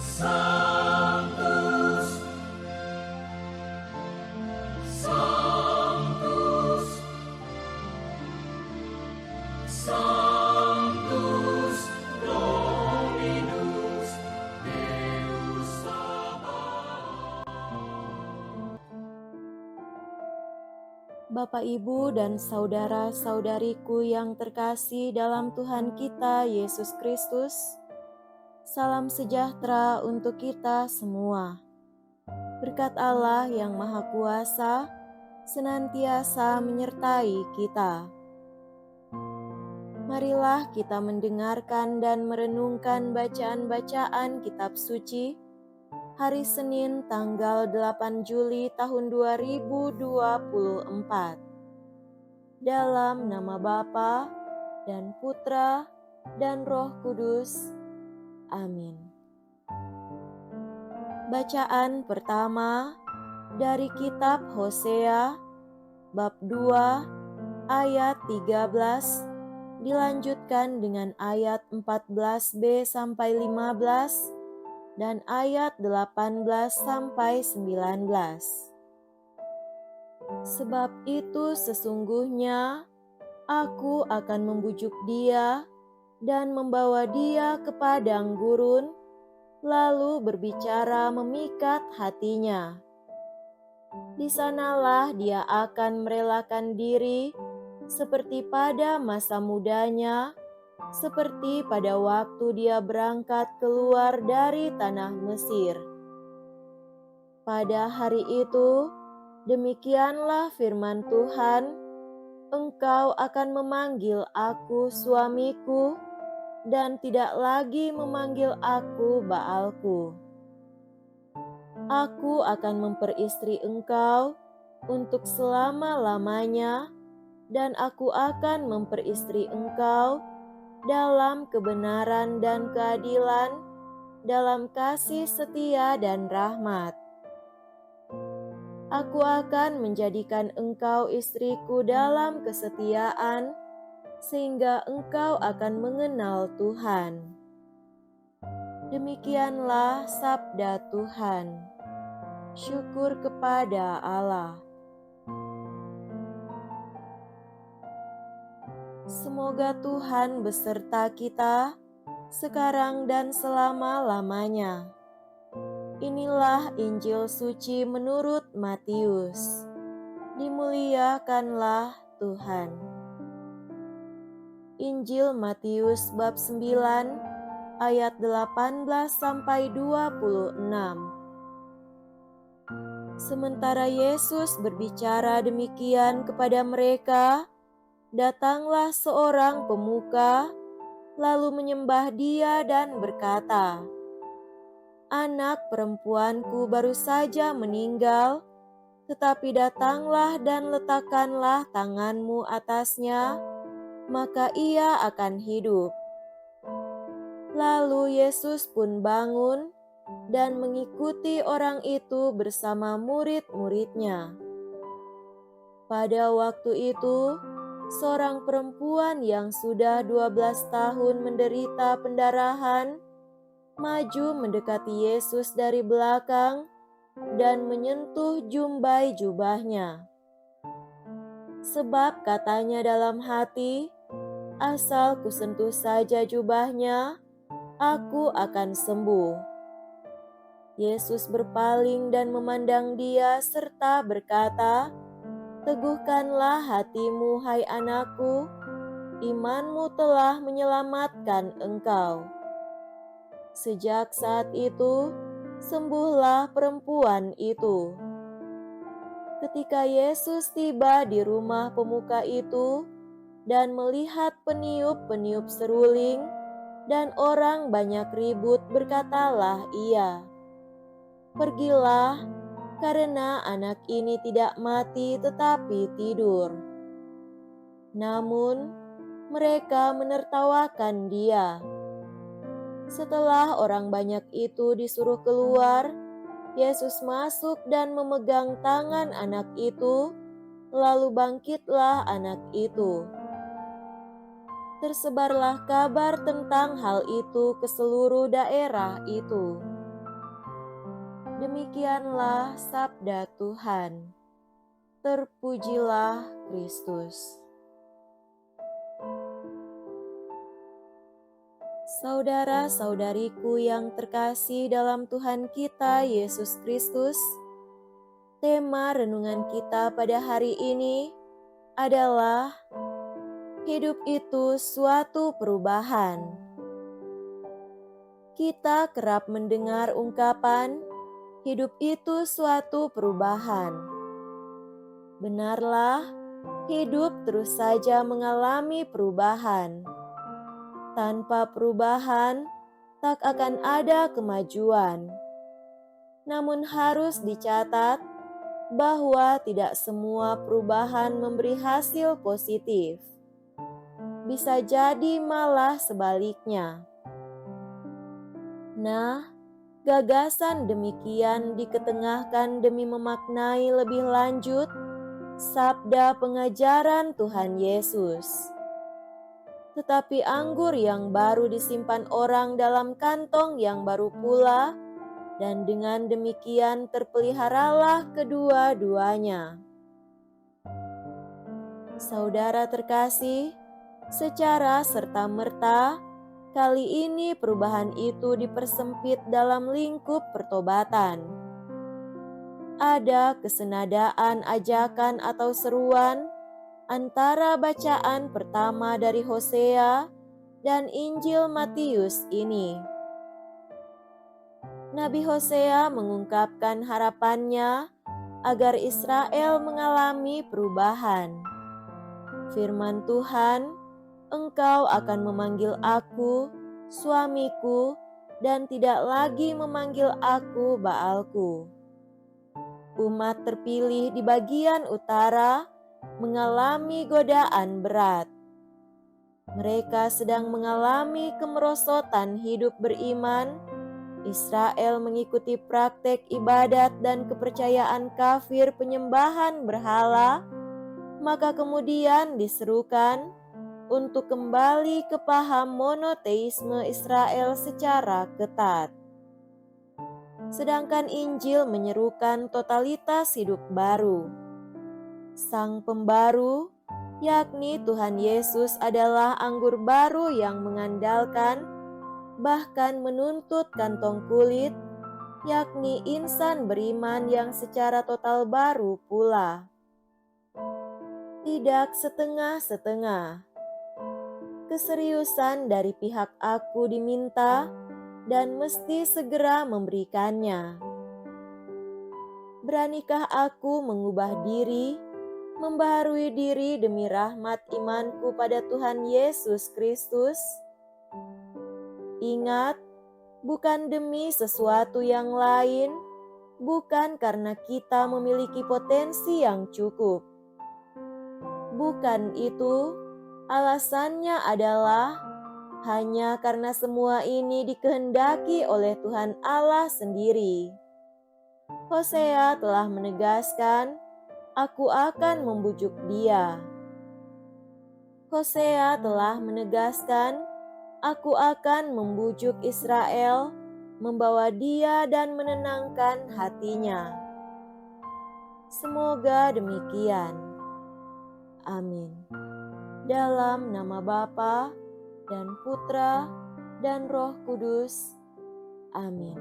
Sanctus, Sanctus, Sanctus Dominus Deus Sabaoth. Bapak, Ibu, dan saudara-saudariku yang terkasih dalam Tuhan kita Yesus Kristus, salam sejahtera untuk kita semua. Berkat Allah yang Maha Kuasa senantiasa menyertai kita. Marilah kita mendengarkan dan merenungkan bacaan-bacaan kitab suci hari Senin tanggal 8 Juli tahun 2024. Dalam nama Bapa dan Putra dan Roh Kudus. Amin. Bacaan pertama dari kitab Hosea bab 2 ayat 13 dilanjutkan dengan ayat 14b sampai 15 dan ayat 18 sampai 19. Sebab itu sesungguhnya aku akan membujuk dia dan membawa dia ke padang gurun, lalu berbicara memikat hatinya. Di sanalah dia akan merelakan diri seperti pada masa mudanya, seperti pada waktu dia berangkat keluar dari tanah Mesir. Pada hari itu, demikianlah firman Tuhan, engkau akan memanggil aku suamiku, dan tidak lagi memanggil aku Baalku. Aku akan memperistri engkau untuk selama-lamanya, dan aku akan memperistri engkau dalam kebenaran dan keadilan, dalam kasih setia dan rahmat. Aku akan menjadikan engkau istriku dalam kesetiaan, sehingga engkau akan mengenal Tuhan. Demikianlah sabda Tuhan. Syukur kepada Allah. Semoga Tuhan beserta kita sekarang dan selama-lamanya. Inilah Injil suci menurut Matius. Dimuliakanlah Tuhan. Injil Matius bab 9 ayat 18 sampai 26. Sementara Yesus berbicara demikian kepada mereka, datanglah seorang pemuka, lalu menyembah dia dan berkata, "Anak perempuanku baru saja meninggal, tetapi datanglah dan letakkanlah tanganmu atasnya, maka ia akan hidup." Lalu Yesus pun bangun dan mengikuti orang itu bersama murid-muridnya. Pada waktu itu, seorang perempuan yang sudah 12 tahun menderita pendarahan, maju mendekati Yesus dari belakang dan menyentuh jumbai jubahnya. Sebab katanya dalam hati, asal kusentuh saja jubahnya, aku akan sembuh. Yesus berpaling dan memandang dia serta berkata, "Teguhkanlah hatimu, hai anakku, imanmu telah menyelamatkan engkau." Sejak saat itu, sembuhlah perempuan itu. Ketika Yesus tiba di rumah pemuka itu dan melihat peniup-peniup seruling dan orang banyak ribut, berkatalah ia, "Pergilah, karena anak ini tidak mati tetapi tidur." Namun, mereka menertawakan dia. Setelah orang banyak itu disuruh keluar, Yesus masuk dan memegang tangan anak itu, lalu bangkitlah anak itu. Tersebarlah kabar tentang hal itu ke seluruh daerah itu. Demikianlah sabda Tuhan. Terpujilah Kristus. Saudara-saudariku yang terkasih dalam Tuhan kita Yesus Kristus, tema renungan kita pada hari ini adalah hidup itu suatu perubahan. Kita kerap mendengar ungkapan, hidup itu suatu perubahan. Benarlah, hidup terus saja mengalami perubahan. Tanpa perubahan, tak akan ada kemajuan. Namun harus dicatat bahwa tidak semua perubahan memberi hasil positif. Bisa jadi malah sebaliknya. Nah, gagasan demikian diketengahkan demi memaknai lebih lanjut sabda pengajaran Tuhan Yesus. Tetapi anggur yang baru disimpan orang dalam kantong yang baru pula, dan dengan demikian terpeliharalah kedua-duanya. Saudara terkasih, secara serta-merta, kali ini perubahan itu dipersempit dalam lingkup pertobatan. Ada kesenadaan ajakan atau seruan antara bacaan pertama dari Hosea dan Injil Matius ini. Nabi Hosea mengungkapkan harapannya agar Israel mengalami perubahan. Firman Tuhan, "Engkau akan memanggil aku, suamiku, dan tidak lagi memanggil aku Baalku." Umat terpilih di bagian utara mengalami godaan berat. Mereka sedang mengalami kemerosotan hidup beriman. Israel mengikuti praktek ibadat dan kepercayaan kafir penyembahan berhala, maka kemudian diserukan untuk kembali ke paham monoteisme Israel secara ketat. Sedangkan Injil menyerukan totalitas hidup baru. Sang Pembaru, yakni Tuhan Yesus, adalah anggur baru yang mengandalkan, bahkan menuntut kantong kulit, yakni insan beriman yang secara total baru pula. Tidak setengah-setengah. Keseriusan dari pihak aku diminta dan mesti segera memberikannya. Beranikah aku mengubah diri, membaharui diri demi rahmat imanku pada Tuhan Yesus Kristus? Ingat, bukan demi sesuatu yang lain, bukan karena kita memiliki potensi yang cukup. Bukan itu, alasannya adalah hanya karena semua ini dikehendaki oleh Tuhan Allah sendiri. Hosea telah menegaskan, "Aku akan membujuk dia." Hosea telah menegaskan, "Aku akan membujuk Israel, membawa dia dan menenangkan hatinya." Semoga demikian. Amin. Dalam nama Bapa dan Putra dan Roh Kudus. Amin.